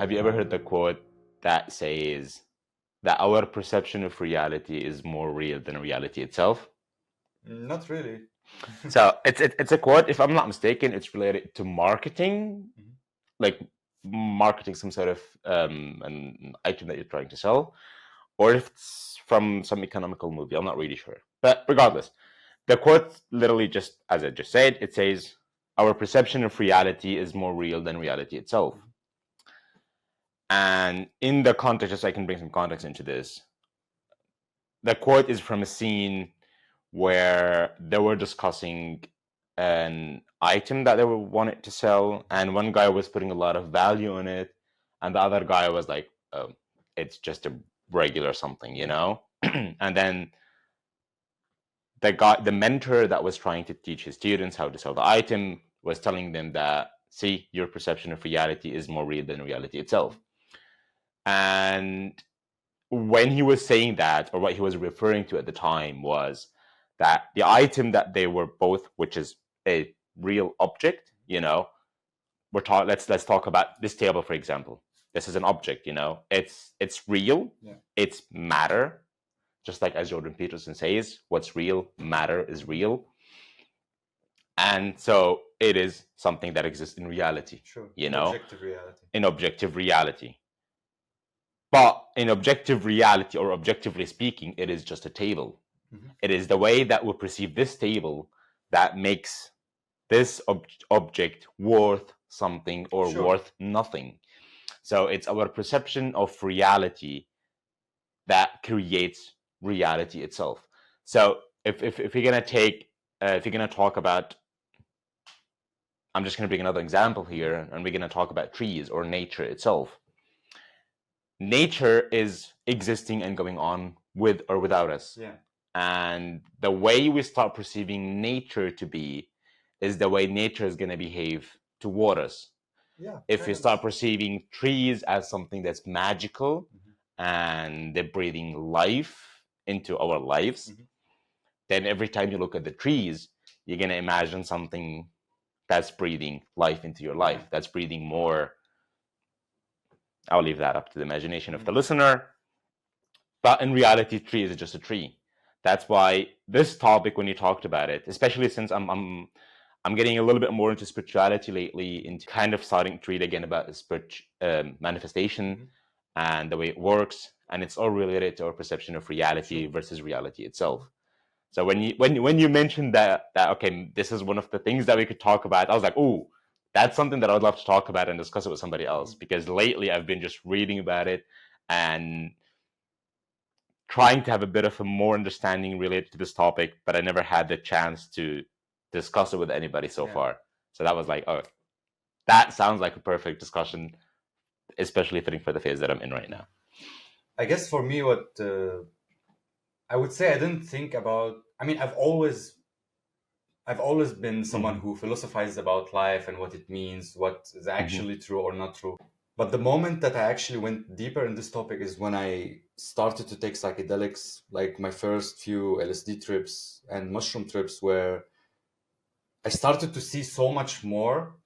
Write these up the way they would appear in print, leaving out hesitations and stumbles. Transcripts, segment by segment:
Have you ever heard the quote that says that our perception of reality is more real than reality itself? Not really. So it's a quote. If I'm not mistaken, it's related to marketing, Mhm. like marketing some sort of an item that you're trying to sell, or if it's from some economical movie. I'm not really sure. But regardless, the quote literally just, as I just said, it says, "Our perception of reality is more real than reality itself." And in the context, just so I can bring some context into this, the quote is from a scene where they were discussing an item that they wanted to sell, and one guy was putting a lot of value on it, and the other guy was like, "Oh, it's just a regular something, you Yeah. know." And then the mentor that was trying to teach his students how to sell the item, was telling them that, see, your perception of reality is more real than reality itself. And when he was saying that, or what he was referring to at the time, was that the item that they were both, which is a real object, let's talk about this table, for example. This is an object, it's real, Yeah. it's matter, just like as Jordan Peterson says, what's real, matter is real. And so it is something that exists in reality, Sure. In objective reality. in objective reality. But in objective reality, or objectively speaking, it is just a table. It is the way that we perceive this table that makes this object worth something or Sure. worth nothing. So it's our perception of reality that creates reality itself. So if you're gonna if you're gonna talk about, I'm just gonna bring another example here, and we're gonna talk about trees or nature itself. Nature is existing and going on with or without us. Yeah. And the way we start perceiving nature to be is the way nature is going to behave toward us. Yeah. If we start perceiving trees as something that's magical and they're breathing life into our lives, then every time you look at the trees, you're going to imagine something that's breathing life into your life, that's breathing more. I'll leave that up to the imagination of the listener. But in reality, tree is just a tree. That's why this topic, when you talked about it, especially since I'm getting a little bit more into spirituality lately, into kind of starting to read again about manifestation and the way it works, and it's all related to our perception of reality versus reality itself. So when you mentioned that okay, this is one of the things that we could talk about, I was like, oh, that's something that I would love to talk about and discuss it with somebody else, because lately I've been just reading about it and trying to have a bit of a more understanding related to this topic, but I never had the chance to discuss it with anybody so far. So that was like, oh, that sounds like a perfect discussion, especially fitting for the phase that I'm in right now. I guess for me, what I would say, I didn't think about. I mean, I've always been someone who philosophizes about life and what it means, what is actually true or not true. But the moment that I actually went deeper in this topic is when I started to take psychedelics, like my first few LSD trips and mushroom trips, where I started to see so much more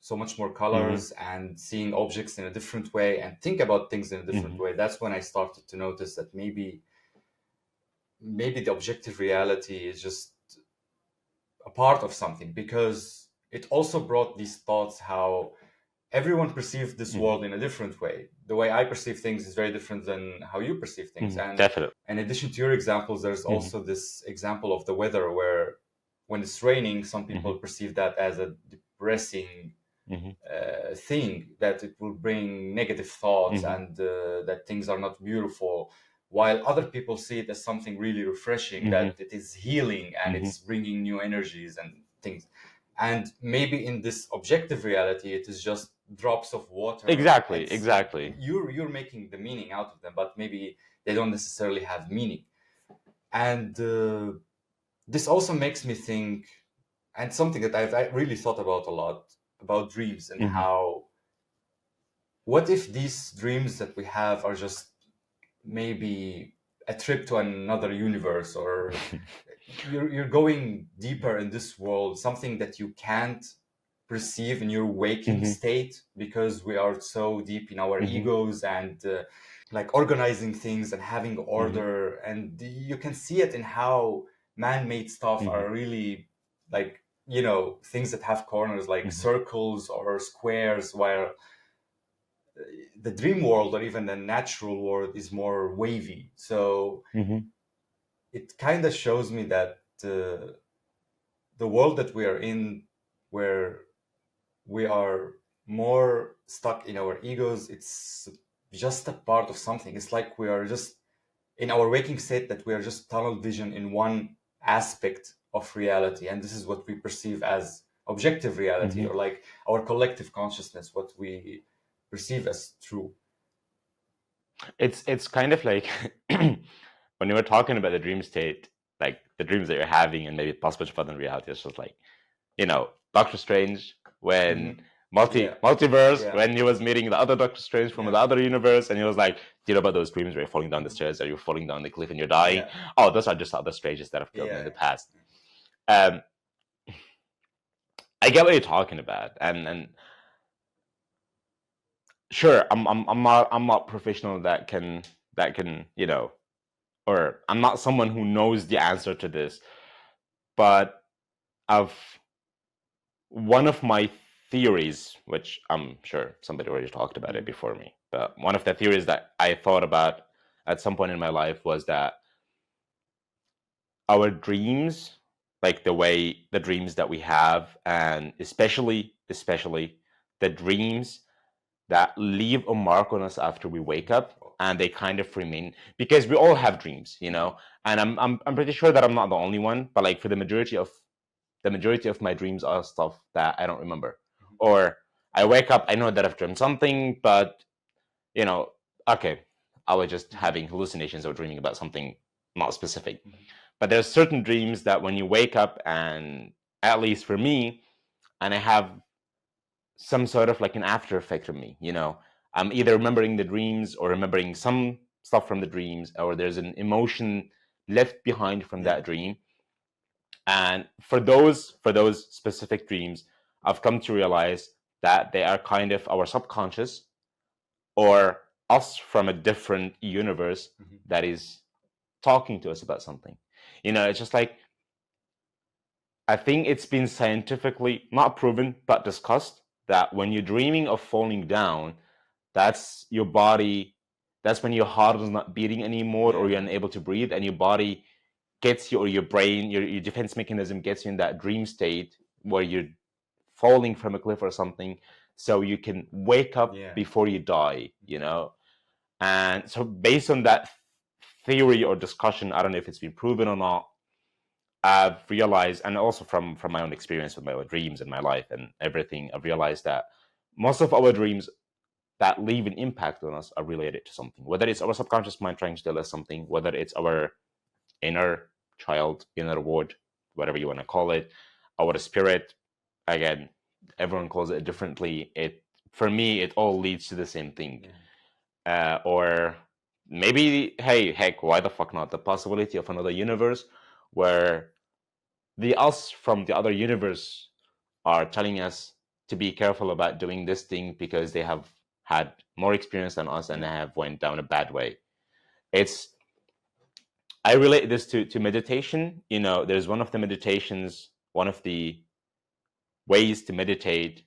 colors and seeing objects in a different way and think about things in a different way. That's when I started to notice that maybe the objective reality is just a part of something, because it also brought these thoughts how everyone perceives this world in a different way. The way I perceive things is very different than how you perceive things. And Definitely. in addition to your examples, there's also this example of the weather, where when it's raining, some people perceive that as a depressing thing, that it will bring negative thoughts and that things are not beautiful, while other people see it as something really refreshing, that it is healing and it's bringing new energies and things. And maybe in this objective reality, it is just drops of water. Exactly. You're making the meaning out of them, but maybe they don't necessarily have meaning. And this also makes me think, and something that I really thought about a lot, about dreams and how, what if these dreams that we have are just maybe a trip to another universe, or you're going deeper in this world, something that you can't perceive in your waking Mhm. state, because we are so deep in our Mhm. egos and like organizing things and having order. And you can see it in how man-made stuff are really like, you know, things that have corners like circles or squares, while the dream world or even the natural world is more wavy. So Mhm. it kind of shows me that the world that we are in, where we are more stuck in our egos, it's just a part of something. It's like we are just in our waking state, that we are just tunnel vision in one aspect of reality, and this is what we perceive as objective reality, Mhm. or like our collective consciousness, what we perceive as true. It's kind of like when you were talking about the dream state, like the dreams that you're having and maybe possible further reality. It's just like, you know, Doctor Strange when Yeah, multiverse yeah, when he was meeting the other Doctor Strange from yeah, the other universe, and he was like, "Do you know about those dreams where you're falling down the stairs, or you're falling down the cliff and you're dying? yeah, Oh, those are just other Stranges that have killed me in yeah. the past." Um, I get what you're talking about, and sure, I'm not professional that can, you know, or I'm not someone who knows the answer to this, but I've one of my theories, which I'm sure somebody already talked about it before me, but one of the theories that I thought about at some point in my life was that our dreams, like the dreams that we have, and especially the dreams that leave a mark on us after we wake up, and they kind of remain, because we all have dreams, you know, and I'm pretty sure that I'm not the only one, but like for the majority of my dreams are stuff that I don't remember. Or I wake up, I know that I've dreamed something, but you know, okay, I was just having hallucinations or dreaming about something not specific. But there's certain dreams that when you wake up, and at least for me, and I have some sort of like an after effect of me, you know, I'm either remembering the dreams or remembering some stuff from the dreams, or there's an emotion left behind from that dream. And for those specific dreams, I've come to realize that they are kind of our subconscious, or us from a different universe that is talking to us about something. You know, it's just like, I think it's been scientifically not proven but discussed that when you're dreaming of falling down, that's your body, that's when your heart is not beating anymore, or you're unable to breathe, and your body gets you, or your brain, your defense mechanism gets you in that dream state where you're falling from a cliff or something, so you can wake up before you die, you know. And so based on that theory or discussion, I don't know if it's been proven or not, I've realized, and also from my own experience with my own dreams and my life and everything, I've realized that most of our dreams that leave an impact on us are related to something, whether it's our subconscious mind trying to tell us something, whether it's our inner child, inner ward, whatever you want to call it, our spirit. Again, everyone calls it differently. It, for me, it all leads to the same thing. Or maybe, hey, heck, why the fuck not? The possibility of another universe where the us from the other universe are telling us to be careful about doing this thing because they have had more experience than us and they have went down a bad way. It's, I relate this to meditation. You know, there's one of the meditations, one of the ways to meditate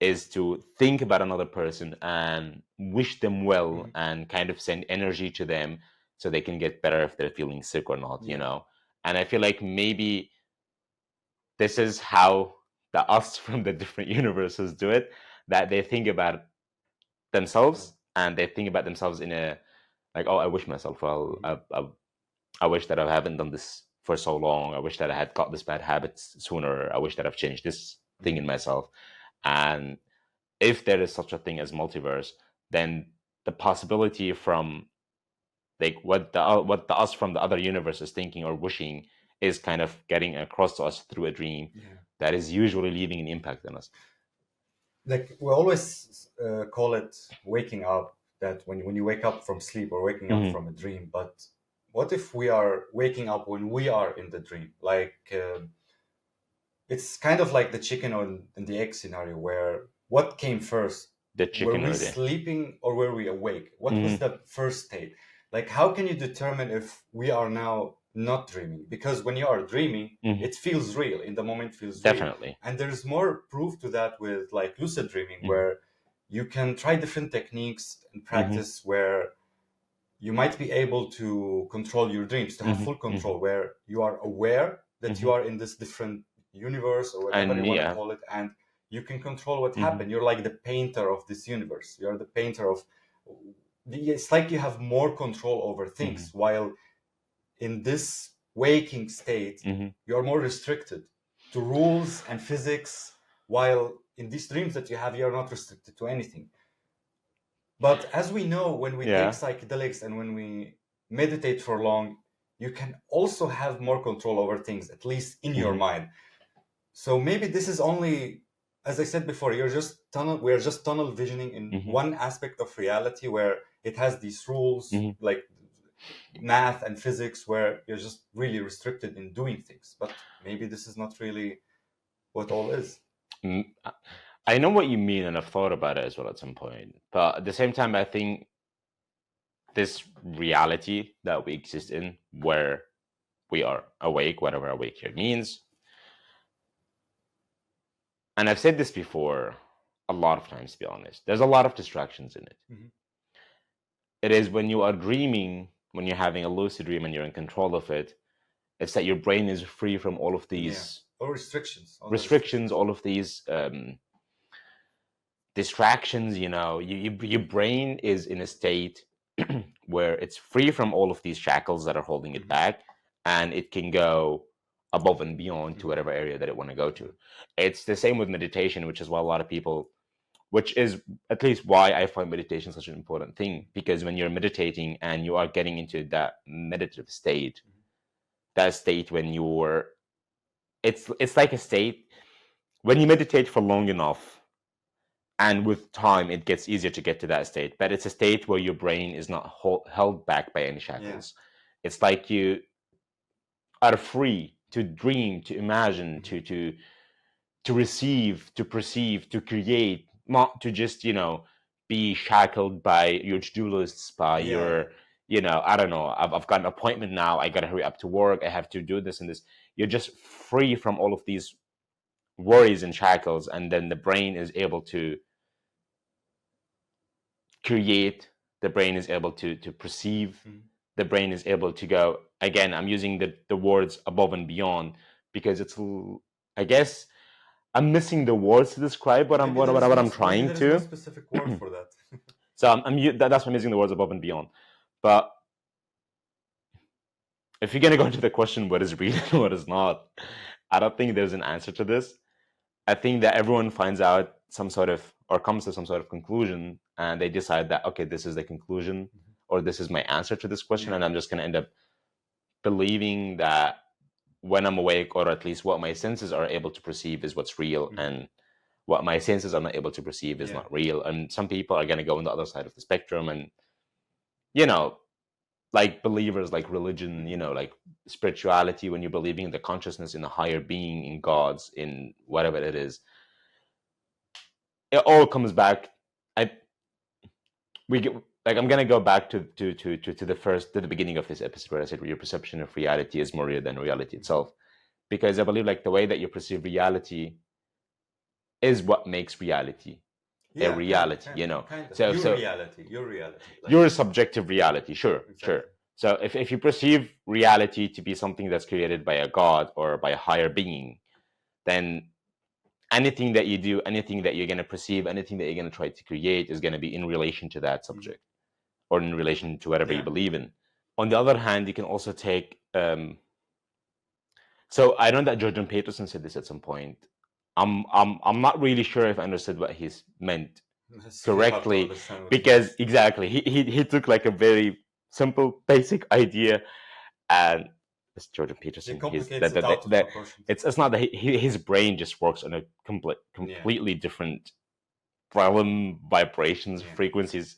is to think about another person and wish them well and kind of send energy to them so they can get better if they're feeling sick or not, you know. And I feel like maybe this is how the us from the different universes do it, that they think about themselves and they think about themselves in a, like, oh, I wish myself well. I wish that I haven't done this for so long. I wish that I had got this bad habits sooner. I wish that I've changed this thing in myself. And if there is such a thing as multiverse, then the possibility from like what the us from the other universe is thinking or wishing is kind of getting across to us through a dream that is usually leaving an impact on us. Like we always call it waking up, that when you wake up from sleep or waking up from a dream. But what if we are waking up when we are in the dream? Like it's kind of like the chicken and the egg scenario, where what came first? The Were chicken we or the sleeping or were we awake? What was Mhm, the first state? Like, how can you determine if we are now not dreaming? Because when you are dreaming, mhm. it feels real. In the moment, it feels real. Definitely. And there's more proof to that with like lucid dreaming, Mhm, where you can try different techniques and mhm, practice where you might be able to control your dreams, to have mhm, full mhm, control, where you are aware that you mhm. are in this different universe or whatever you And want to yeah. call it, and you can control what Mhm, happened. You're like the painter of this universe. You're the painter of. It's like you have more control over things, mhm, while in this waking state, mhm. you are more restricted to rules and physics, while in these dreams that you have, you're not restricted to anything. But as we know, when we take Yeah. psychedelics and when we meditate for long, you can also have more control over things, at least in your Mhm, mind. So maybe this is only, as I said before, we're just tunnel visioning in mhm, one aspect of reality where it has these rules mhm. like math and physics where you're just really restricted in doing things. But maybe this is not really what all is. Mm, I know what you mean, and I've thought about it as well at some point. But at the same time, I think this reality that we exist in, where we are awake, whatever awake here means, and I've said this before a lot of times, to be honest, there's a lot of distractions in it. Mhm. It is when you are dreaming, when you're having a lucid dream and you're in control of it, it's that your brain is free from all of Yeah. these Or restrictions, all the restrictions, restrictions. all of these distractions. Your brain is in a state where it's free from all of these shackles that are holding it Mhm. back, and it can go above and beyond to Mhm. whatever area that it want to go to. Mhm. It's the same with meditation, which is why a lot of people, which is at least why I find meditation such an important thing, because when you're meditating and you are getting into that meditative state, that state when you're it's like a state when you meditate for long enough, and with time it gets easier to get to that state, but it's a state where your brain is not held back by any Yeah. shackles. It's like you are free to dream, to imagine, Mhm. to receive, to perceive, to create, not to just be shackled by your to-do lists, by Yeah, yeah. your I don't know, I've got an appointment now, I gotta hurry up to work, I have to do this and this. You're just free from all of these worries and shackles, and then the brain is able to create, the brain is able to perceive, Mhm. the brain is able to go, again, I'm using the words above and beyond, because I guess I'm missing the words to describe what I'm Maybe what, there what, is what no I'm maybe trying there is no to. specific word for that. So that's why I'm using the words above and beyond. But if you're gonna go into the question, what is real and what is not, I don't think there's an answer to this. I think that everyone finds out some sort of, or comes to some sort of conclusion, and they decide that, okay, this is the conclusion, Mhm. or this is my answer to this question, Yeah. and I'm just gonna end up believing that when I'm awake, or at least what my senses are able to perceive, is what's real, Mhm. and what my senses are not able to perceive is Yeah. not real. And some people are gonna go on the other side of the spectrum, and you know, like believers, like religion, Mhm. like spirituality, when you're believing in the consciousness, in a higher being, in gods, in whatever it is, it all comes back. I we get, like I'm gonna go back to the first, to the beginning of this episode, where I said your perception of reality is more real than reality Mhm. itself, because I believe like the way that you perceive reality is what makes reality a Yeah, kind of, reality. kind of, kind of. So Your reality. Like, your subjective reality, sure, sure. exactly. So if you perceive reality to be something that's created by a god or by a higher being, then anything that you do, anything that you're going to perceive, anything that you're going to try to create is going to be in relation to that Mhm. subject, or in relation to whatever you Yeah. believe in. On the other hand, you can also take. So I know that Jordan Peterson said this at some point. I'm not really sure if I understood what he's meant It's very hard to correctly, understand what he because means. exactly he took like a very simple basic idea, and it's Jordan He Peterson. He's complicates that it that, that, out of that proportion. it's not that his brain just works on a Yeah. completely different realm, vibrations, Yeah. frequencies.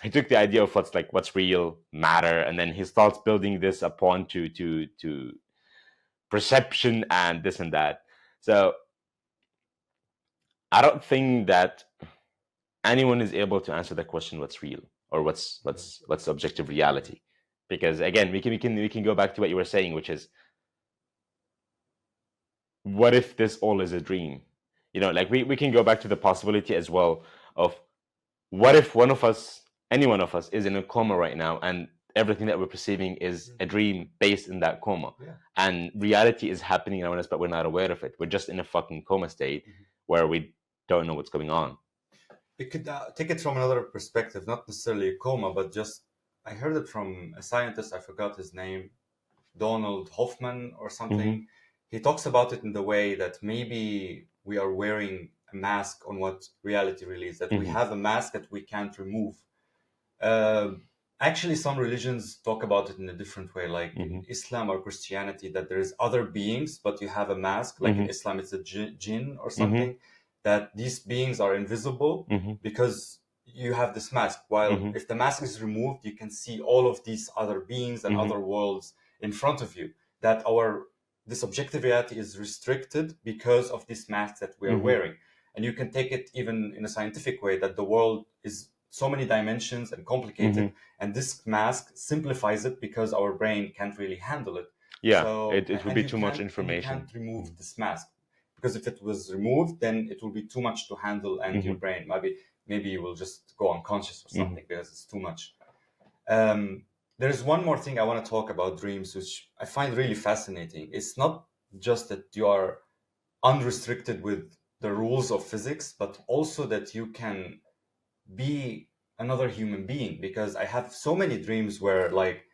He took the idea of what's real, matter, and then he starts building this upon to perception and this and that. So I don't think that anyone is able to answer the question what's real or what's objective reality, because again we can go back to what you were saying, which is, what if this all is a dream? Like we can go back to the possibility as well of, what if any one of us is in a coma right now, and everything that we're perceiving is a dream based in that coma, and reality is happening around us, but we're not aware of it. We're just in a fucking coma state where we don't know what's going on. We could take it from another perspective, not necessarily a coma, but just, I heard it from a scientist, I forgot his name, Donald Hoffman or something. He talks about it in the way that maybe we are wearing a mask on what reality really is, that we have a mask that we can't remove. Actually, some religions talk about it in a different way, like in Islam or Christianity, that there is other beings, but you have a mask. Like in Islam, it's a jinn or something, that these beings are invisible because you have this mask. While if the mask is removed, you can see all of these other beings and other worlds in front of you. That this objective reality is restricted because of this mask that we are wearing. And you can take it even in a scientific way, that the world is so many dimensions and complicated, and this mask simplifies it because our brain can't really handle it. Yeah, so, it would be too much information. You can't remove this mask, because if it was removed, then it will be too much to handle, and your brain maybe you will just go unconscious or something because it's too much. There's one more thing I want to talk about dreams, which I find really fascinating. It's not just that you are unrestricted with the rules of physics, but also that you can be another human being. Because I have so many dreams where, like,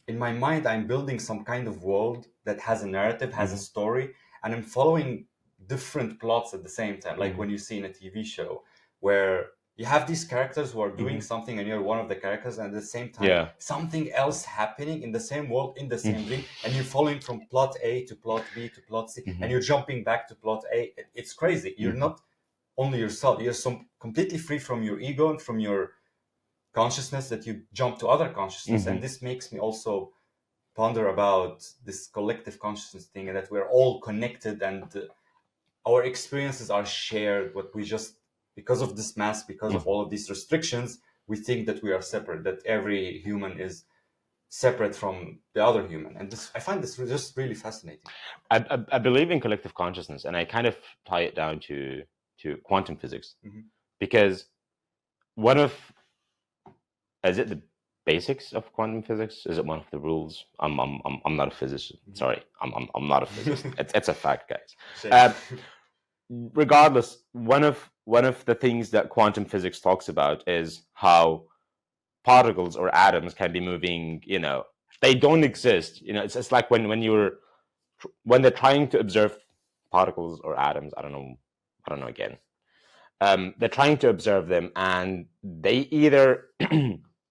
in my mind, I'm building some kind of world that has a narrative, has a story, and I'm following different plots at the same time. Like when you see in a TV show where you have these characters who are doing something and you're one of the characters, and at the same time something else happening in the same world, in the same dream, and you're following from plot A to plot B to plot C, and you're jumping back to plot A. It's crazy. You're not only yourself, you're completely free from your ego and from your consciousness, that you jump to other consciousness. And this makes me also ponder about this collective consciousness thing, and that we're all connected, and our experiences are shared. What we just, because of this mask, because of all of these restrictions, we think that we are separate, that every human is separate from the other human. And I find this just really fascinating. I believe in collective consciousness, and I kind of tie it down to quantum physics, because one of, is it the basics of quantum physics? Is it one of the rules? I'm not a physician. Sorry, I'm not a physicist. It's a fact, guys. Regardless, one of the things that quantum physics talks about is how particles or atoms can be moving. They don't exist. It's like when they're trying to observe particles or atoms. I don't know again. They're trying to observe them, and they either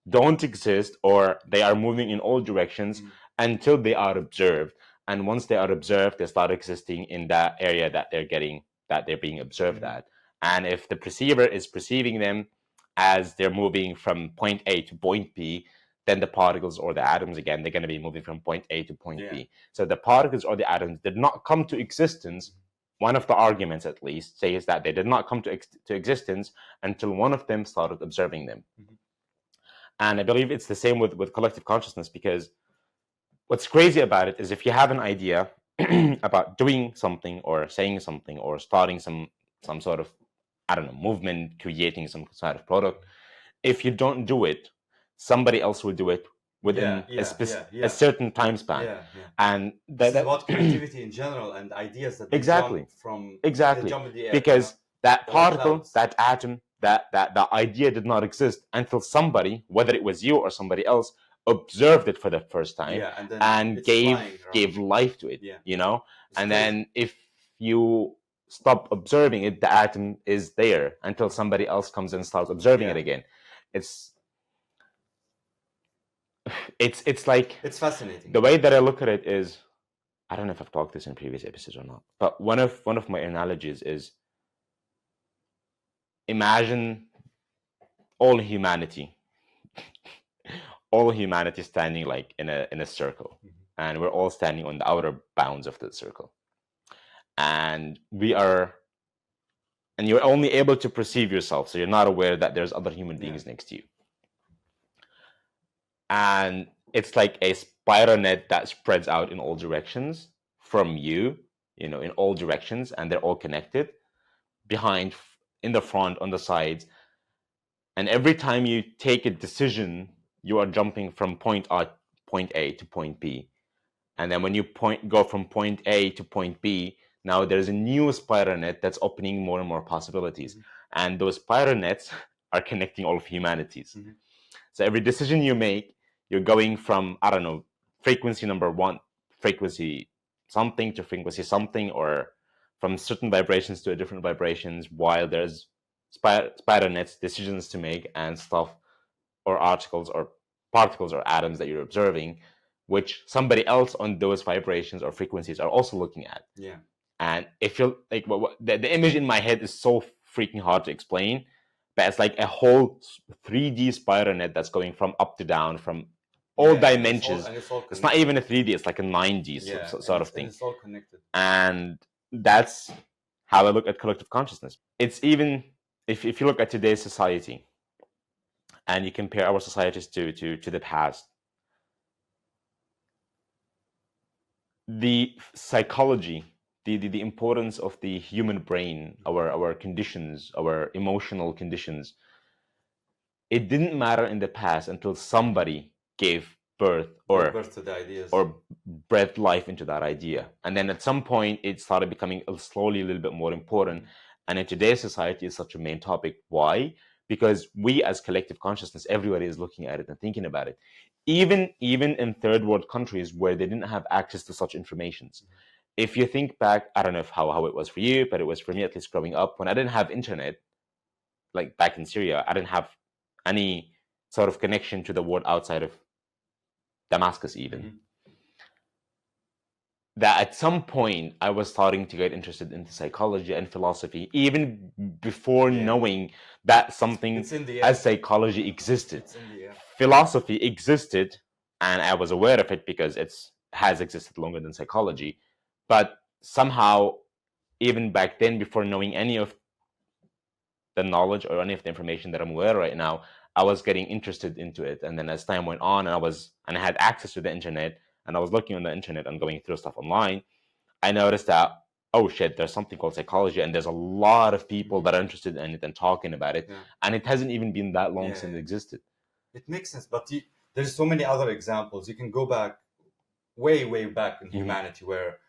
don't exist or they are moving in all directions until they are observed. And once they are observed, they start existing in that area that they're being observed at. And if the perceiver is perceiving them as they're moving from point A to point B, then the particles or the atoms, again, they're going to be moving from point A to point B. So the particles or the atoms did not come to existence. One of the arguments, at least, says that they did not come to existence until one of them started observing them. And I believe it's the same with collective consciousness, because what's crazy about it is, if you have an idea about doing something or saying something or starting some sort of, I don't know, movement, creating some sort of product, if you don't do it, somebody else will do it within a certain time span. And that's about creativity in general, and ideas that exactly from jump in the air, because that particle, that atom, that idea did not exist until somebody, whether it was you or somebody else, observed it for the first time and gave life to it. And then if you stop observing it, the atom is there until somebody else comes and starts observing it again. It's like, it's fascinating. The way that I look at it is, I don't know if I've talked this in previous episodes or not, but one of my analogies is, imagine all humanity standing like in a circle, and we're all standing on the outer bounds of the circle. and you're only able to perceive yourself, so you're not aware that there's other human beings next to you. And it's like a spider net that spreads out in all directions from you, in all directions, and they're all connected behind, in the front, on the sides. And every time you take a decision, you are jumping from point A to point B. And then when you go from point A to point B, now there's a new spider net that's opening more and more possibilities. And those spider nets are connecting all of humanities. So every decision you make, you're going from, I don't know, frequency number 1, frequency something to frequency something, or from certain vibrations to a different vibrations, while there's spider nets, decisions to make, and stuff, or articles or particles or atoms that you're observing, which somebody else on those vibrations or frequencies are also looking at. Yeah. And if you're like, the image in my head is so freaking hard to explain, but it's like a whole 3D spider net that's going from up to down, from all dimensions. It's not even a 3D, it's like a 9D sort of thing. It's all connected. And that's how I look at collective consciousness. It's even, if you look at today's society, and you compare our societies to the past, the psychology, the importance of the human brain, our conditions, our emotional conditions, it didn't matter in the past until somebody gave birth to the ideas, or breathed life into that idea. And then at some point it started becoming slowly a little bit more important. And in today's society, it's such a main topic. Why? Because we, as collective consciousness, everybody is looking at it and thinking about it. Even in third world countries where they didn't have access to such informations. If you think back, I don't know how it was for you, but it was for me, at least growing up, when I didn't have internet, like back in Syria, I didn't have any sort of connection to the world outside of Damascus even. That at some point I was starting to get interested into psychology and philosophy, even before knowing that something as psychology existed. Philosophy existed, and I was aware of it because it has existed longer than psychology. But somehow, even back then, before knowing any of the knowledge or any of the information that I'm aware right now, I was getting interested into it. And then as time went on, and I had access to the internet, and I was looking on the internet and going through stuff online, I noticed that, oh shit, there's something called psychology, and there's a lot of people that are interested in it and talking about it. And it hasn't even been that long since it existed. It makes sense, but there's so many other examples. You can go back, way back in humanity, where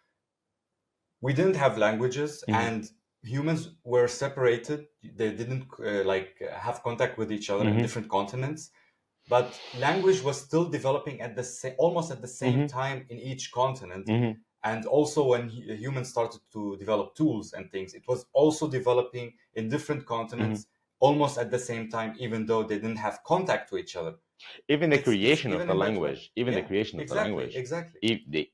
we didn't have languages, and humans were separated. They didn't have contact with each other in different continents. But language was still developing almost at the same time in each continent. And also when humans started to develop tools and things, it was also developing in different continents almost at the same time, even though they didn't have contact to each other. Even the creation of the language. Exactly.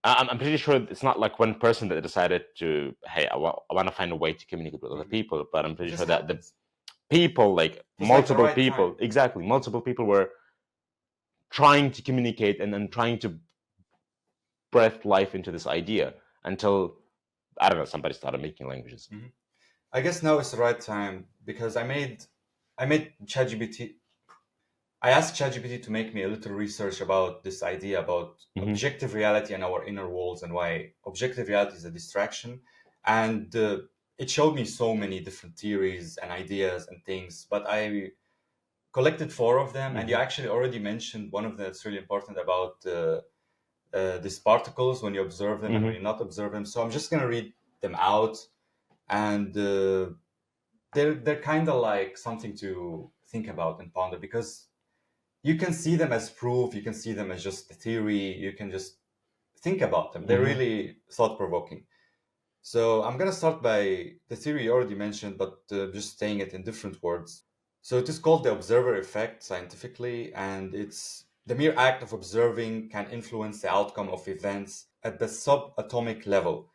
I'm pretty sure it's not like one person that decided to, hey, I want to find a way to communicate with other people, but I'm pretty sure that the people, multiple people, exactly, multiple people were trying to communicate and then trying to breathe life into this idea until, I don't know, somebody started making languages. I guess now is the right time, because I made ChatGPT. I asked ChatGPT to make me a little research about this idea about objective reality and our inner worlds, and why objective reality is a distraction. And it showed me so many different theories and ideas and things, but I collected 4 of them. And you actually already mentioned one of them that's really important about these particles, when you observe them and when you not observe them. So I'm just going to read them out. And they're kind of like something to think about and ponder, because you can see them as proof, you can see them as just a theory, you can just think about them. They're really thought-provoking. So I'm going to start by the theory you already mentioned, but just saying it in different words. So it is called the observer effect scientifically, and it's the mere act of observing can influence the outcome of events at the subatomic level.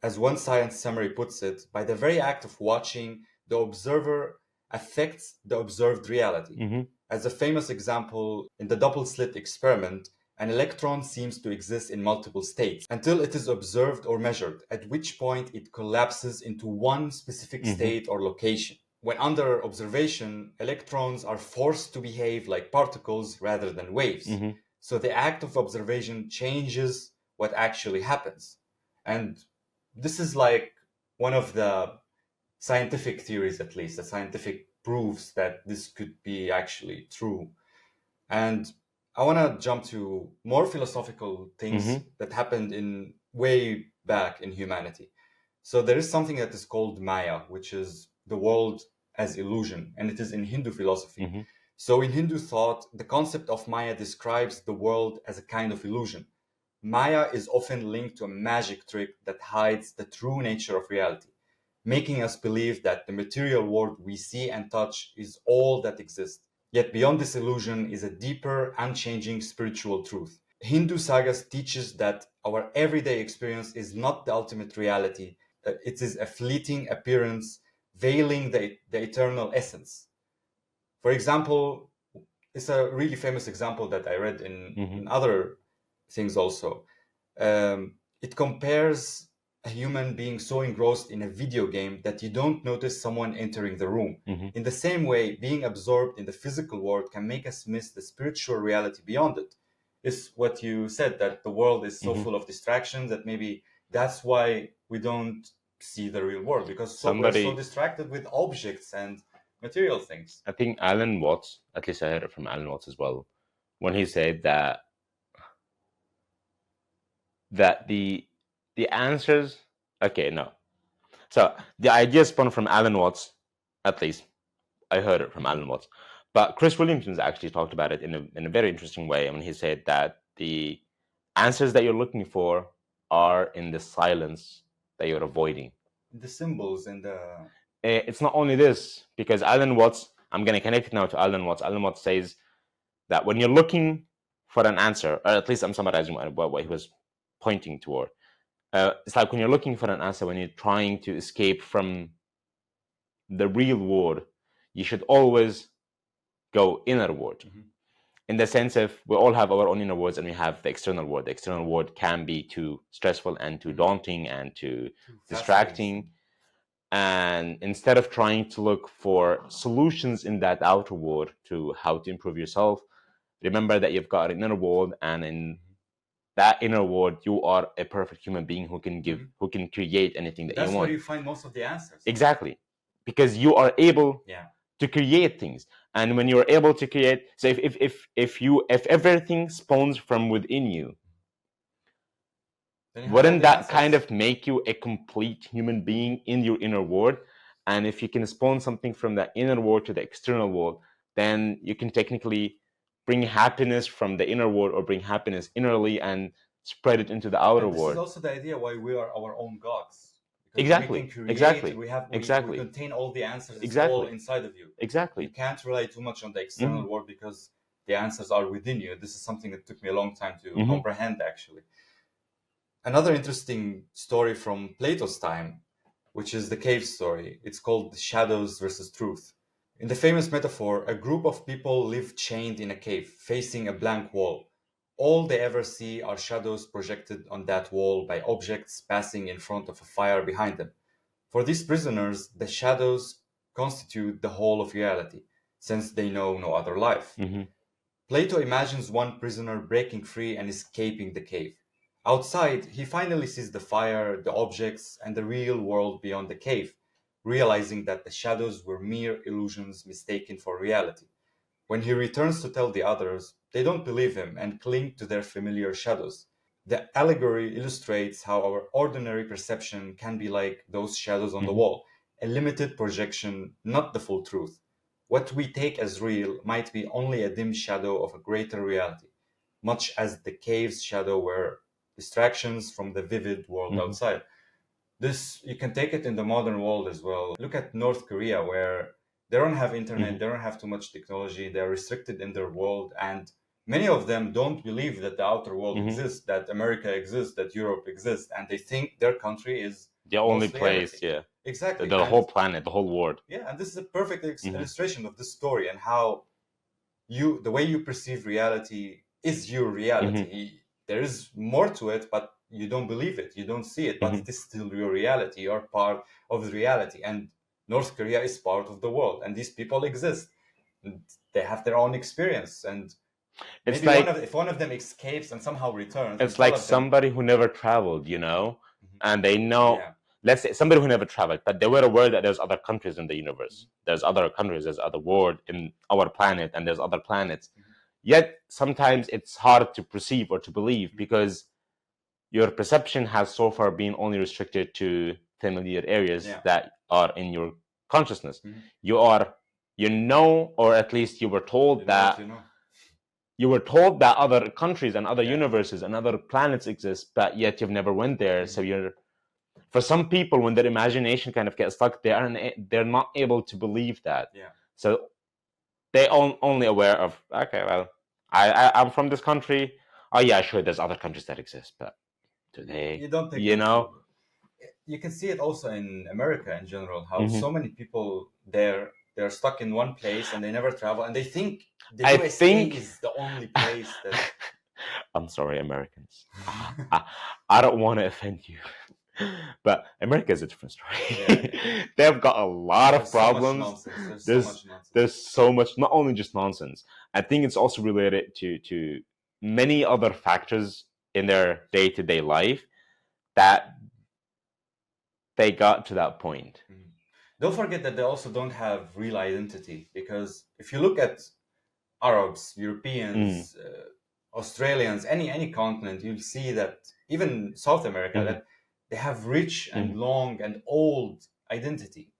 As one science summary puts it, by the very act of watching, the observer affects the observed reality. As a famous example in the double slit experiment, An electron seems to exist in multiple states until it is observed or measured, at which point it collapses into one specific state or location. When under observation, electrons are forced to behave like particles rather than waves. So the act of observation changes what actually happens. And this is like one of the scientific theories, at least, the scientific proofs that this could be actually true. And I want to jump to more philosophical things that happened in way back in humanity. So there is something that is called Maya, which is the world as illusion, and it is in Hindu philosophy. So in Hindu thought, the concept of Maya describes the world as a kind of illusion. Maya is often linked to a magic trick that hides the true nature of reality, making us believe that the material world we see and touch is all that exists. Yet beyond this illusion is a deeper, unchanging spiritual truth. Hindu sagas teaches that our everyday experience is not the ultimate reality. It is a fleeting appearance, veiling the eternal essence. For example, it's a really famous example that I read in other things also. It compares a human being so engrossed in a video game that you don't notice someone entering the room. In the same way, being absorbed in the physical world can make us miss the spiritual reality beyond it. It's what you said, that the world is so full of distractions that maybe that's why we don't see the real world, because we're so distracted with objects and material things. I think Alan Watts, at least I heard it from Alan Watts as well, when he said that the answers, so the idea spun from Alan Watts, at least I heard it from Alan Watts, but Chris Williamson's actually talked about it in a very interesting way when he said that the answers that you're looking for are in the silence that you're avoiding. The symbols and the... It's not only this, because Alan Watts, I'm going to connect it now to Alan Watts. Alan Watts says that when you're looking for an answer, or at least I'm summarizing what he was pointing toward. It's like when you're looking for an answer, when you're trying to escape from the real world, you should always go inward. In the sense of we all have our own inner worlds and we have the external world. The external world can be too stressful and too daunting and too distracting. And instead of trying to look for solutions in that outer world to how to improve yourself, remember that you've got an inner world, and in that inner world, you are a perfect human being who can give, who can create anything that you want. That's where you find most of the answers. Exactly. Because you are able to create things. And when you're able to create, so if everything spawns from within you, wouldn't that kind of make you a complete human being in your inner world? And if you can spawn something from the inner world to the external world, then you can technically bring happiness from the inner world, or bring happiness innerly and spread it into the outer world. This is also the idea why we are our own gods. Exactly. We can create, exactly. We contain all the answers. It's Exactly. all inside of you. Exactly. You can't rely too much on the external world because the answers are within you. This is something that took me a long time to comprehend, actually. Another interesting story from Plato's time, which is the cave story. It's called Shadows versus Truth. In the famous metaphor, a group of people live chained in a cave, facing a blank wall. All they ever see are shadows projected on that wall by objects passing in front of a fire behind them. For these prisoners, the shadows constitute the whole of reality, since they know no other life. Plato imagines one prisoner breaking free and escaping the cave. Outside, he finally sees the fire, the objects, and the real world beyond the cave, realizing that the shadows were mere illusions mistaken for reality. When he returns to tell the others, they don't believe him and cling to their familiar shadows. The allegory illustrates how our ordinary perception can be like those shadows on the wall, a limited projection, not the full truth. What we take as real might be only a dim shadow of a greater reality, much as the cave's shadow were distractions from the vivid world outside. This, you can take it in the modern world as well. Look at North Korea, where they don't have internet, they don't have too much technology, they're restricted in their world, and many of them don't believe that the outer world exists, that America exists, that Europe exists, and they think their country is the only place, everything. Exactly. The whole planet, the whole world. Yeah, and this is a perfect illustration of this story and how the way you perceive reality is your reality. There is more to it, but you don't believe it, you don't see it, but it is still your reality. You're part of the reality, and North Korea is part of the world, and these people exist. And they have their own experience, and It's maybe like if one of them escapes and somehow returns, and it's all like of them, somebody who never traveled, you know, Mhm. and they know. Yeah. Let's say somebody who never traveled, but they were aware that there's other countries in the universe. There's other countries, there's other world in our planet, and there's other planets. Yet sometimes it's hard to perceive or to believe because your perception has so far been only restricted to familiar areas Yeah. that are in your consciousness. Mhm. You know, or at least you were told You know what that you know. you were told that other countries and other Yeah. universes and other planets exist, but yet you've never went there. So Mhm. you're, for some people, when their imagination kind of gets stuck, they're not able to believe that. Yeah. So they only aware of, okay, well, I'm from this country. Oh yeah, sure, there's other countries that exist, but today, You don't take you them know, through. You can see it also in America in general, how Mhm. so many people there, they're stuck in one place and they never travel, and they think the I USA think is the only place that. I'm sorry, Americans. I don't want to offend you, but America is a different story. Yeah. They've got a lot of There's so much problems. nonsense. There's so There's much nonsense. there's so much, not only just nonsense. I think it's also related to many other factors in their day-to-day life that they got to that point. Don't forget that they also don't have real identity, because if you look at Arabs, Europeans, Australians, any continent, you'll see that even South America, that they have rich and long and old identity,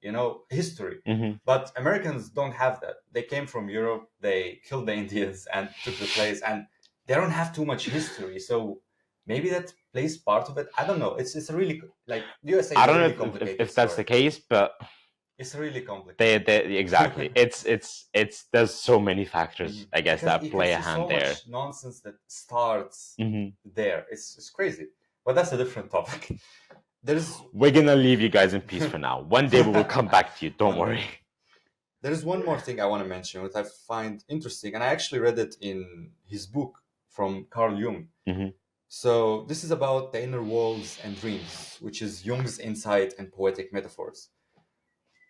history. But Americans don't have that. They came from Europe, they killed the Indians and took the place, and they don't have too much history. So maybe that plays part of it. I don't know. It's a really, like, USA I is a don't know really if complicated if that's story. the case, but It's really complicated. exactly. It's there's so many factors, I guess, Because that you can play a see hand so there. much nonsense that starts Mhm. there. It's crazy. But that's a different topic. There's We're gonna leave you guys in peace for now. One day we will come back to you. Don't One day. worry. There's one more thing I want to mention that I find interesting, and I actually read it in his book from Carl Jung. Mhm. So this is about the inner worlds and dreams, which is Jung's insight and poetic metaphors.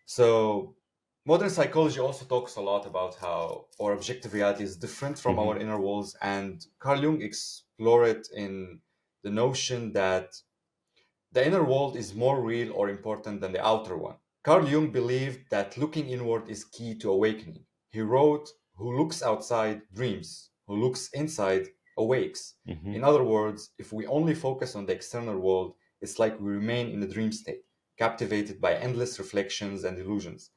So modern psychology also talks a lot about how our objective reality is different from our inner worlds, and Carl Jung explored it in the notion that the inner world is more real or important than the outer one. Carl Jung believed that looking inward is key to awakening. He wrote, "Who looks outside dreams, who looks inside awakes." In other words, if we only focus on the external world, it's like we remain in a dream state, captivated by endless reflections and illusions.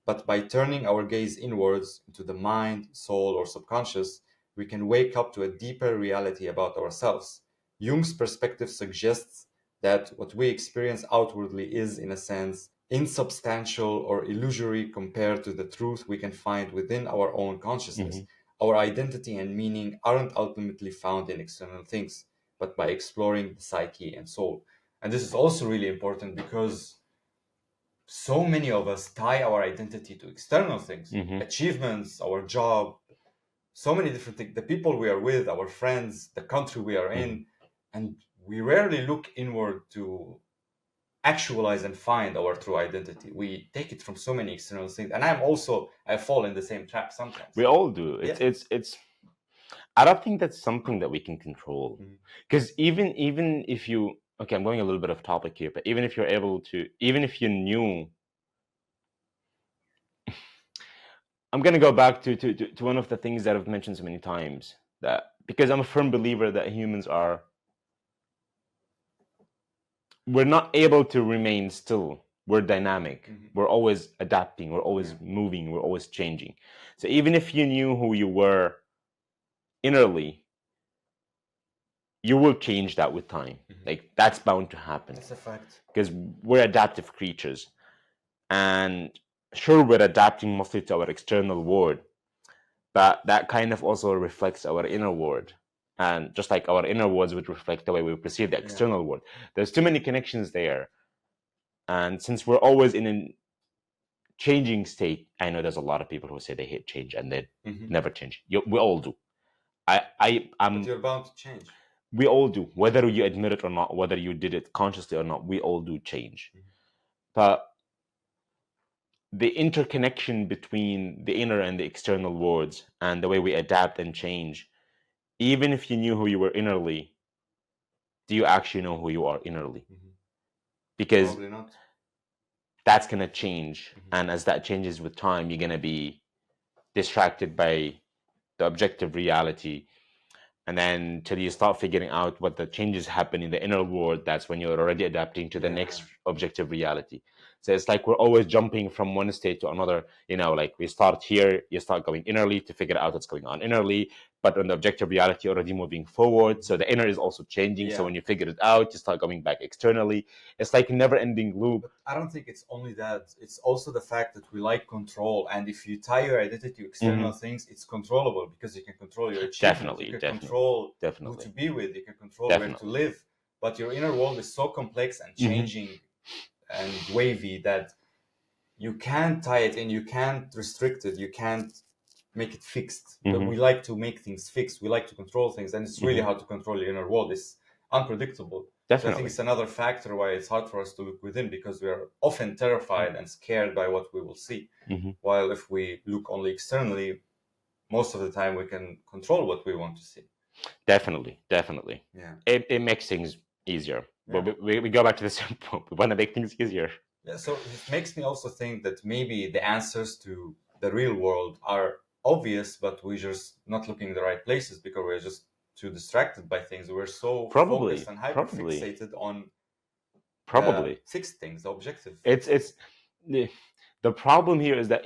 But by turning our gaze inwards into the mind, soul, or subconscious, we can wake up to a deeper reality about ourselves. Jung's perspective suggests that what we experience outwardly is, in a sense, insubstantial or illusory compared to the truth we can find within our own consciousness. Our identity and meaning aren't ultimately found in external things, but by exploring the psyche and soul. And this is also really important because so many of us tie our identity to external things, achievements, our job, so many different things, the people we are with, our friends, the country we are in, and we rarely look inward to actualize and find our true identity. We take it from so many external things, and I fall in the same trap sometimes. We all do. It's I don't think that's something that we can control. Because even if you, okay, I'm going a little bit off topic here, but even if you're able to, even if you knew, I'm gonna go back to one of the things that I've mentioned so many times, that because I'm a firm believer that humans are, we're not able to remain still. We're dynamic. We're always adapting. We're always moving. We're always changing. So even if you knew who you were innerly, you will change that with time. Like, that's bound to happen. That's a fact. Because we're adaptive creatures. And sure, we're adapting mostly to our external world, but that kind of also reflects our inner world. And just like our inner worlds would reflect the way we perceive the external world, there's too many connections there. And since we're always in a changing state, I know there's a lot of people who say they hate change and they never change. We all do. But I'm you're bound to change. we all do, whether you admit it or not, whether you did it consciously or not, we all do change. Mhm. But the interconnection between the inner and the external worlds and the way we adapt and change, even if you knew who you were innerly, do you actually know who you are innerly? Mhm. Because Probably not. that's going to change. Mhm. And as that changes with time, you're going to be distracted by the objective reality. And then till you start figuring out what the changes happen in the inner world, that's when you're already adapting to the next objective reality. So it's like we're always jumping from one state to another. Like we start here, you start going innerly to figure out what's going on innerly, but on the objective reality, already moving forward. So the inner is also changing. So Yeah. when you figure it out, you start going back externally. It's like a never-ending loop. But I don't think it's only that. It's also the fact that we like control, and if you tie your identity to external things, it's controllable because you can control your achievements. You can control who to be with. You can control where to live. But your inner world is so complex and changing and wavy that you can't tie it in. You can't restrict it. You can't make it fixed. But we like to make things fixed. We like to control things, and it's really hard to control your inner world. It's unpredictable. So I think it's another factor why it's hard for us to look within, because we are often terrified and scared by what we will see. While if we look only externally, most of the time we can control what we want to see. Definitely. Yeah. It makes things easier. Yeah. But we go back to the simple. We want to make things easier. Yeah. So it makes me also think that maybe the answers to the real world are obvious, but we're just not looking in the right places because we're just too distracted by things. We're so focused and hyper fixated on fixed things, the objective. It's the problem here is that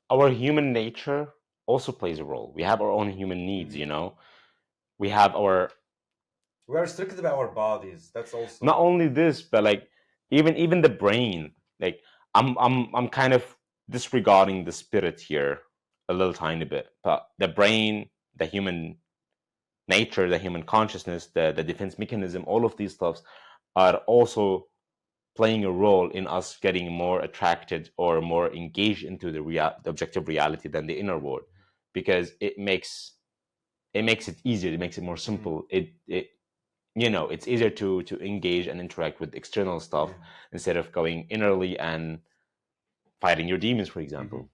our human nature also plays a role. We have our own human needs. We have our. We're restricted by our bodies. That's also not only this, but like even the brain. Like I'm kind of disregarding the spirit here a little tiny bit, but the brain, the human nature, the human consciousness, the defense mechanism, all of these stuffs are also playing a role in us getting more attracted or more engaged into the objective reality than the inner world, because it makes it easier. It makes it more simple. It's easier to engage and interact with external stuff instead of going innerly and fighting your demons, for example.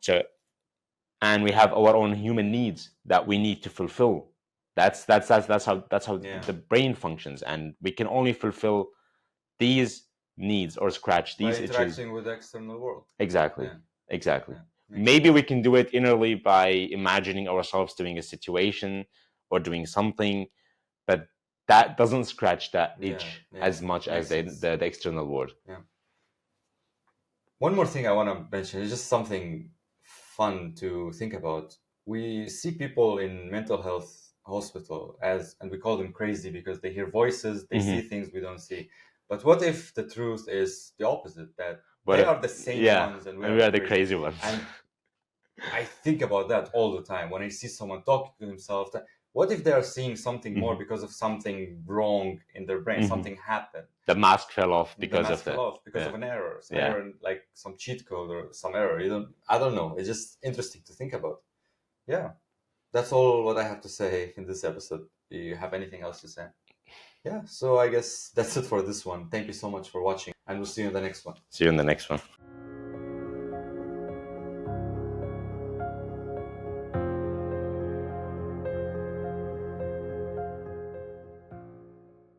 So, and we have our own human needs that we need to fulfill. That's how the brain functions, and we can only fulfill these needs or scratch these by interacting with the external world. Exactly. Maybe we can do it innerly by imagining ourselves doing a situation or doing something, but that doesn't scratch that itch as much as the external world. One more thing I want to mention is just something fun to think about. We see people in mental health hospital and we call them crazy because they hear voices, they see things we don't see. But what if the truth is the opposite, that they are the same ones and we are the crazy ones? And I think about that all the time when I see someone talking to himself. What if they are seeing something more because of something wrong in their brain? Something happened. The mask fell off because of an error. Error, like some cheat code or some error. I don't know. It's just interesting to think about. Yeah, that's all what I have to say in this episode. Do you have anything else to say? Yeah, so I guess that's it for this one. Thank you so much for watching, and we'll see you in the next one. See you in the next one.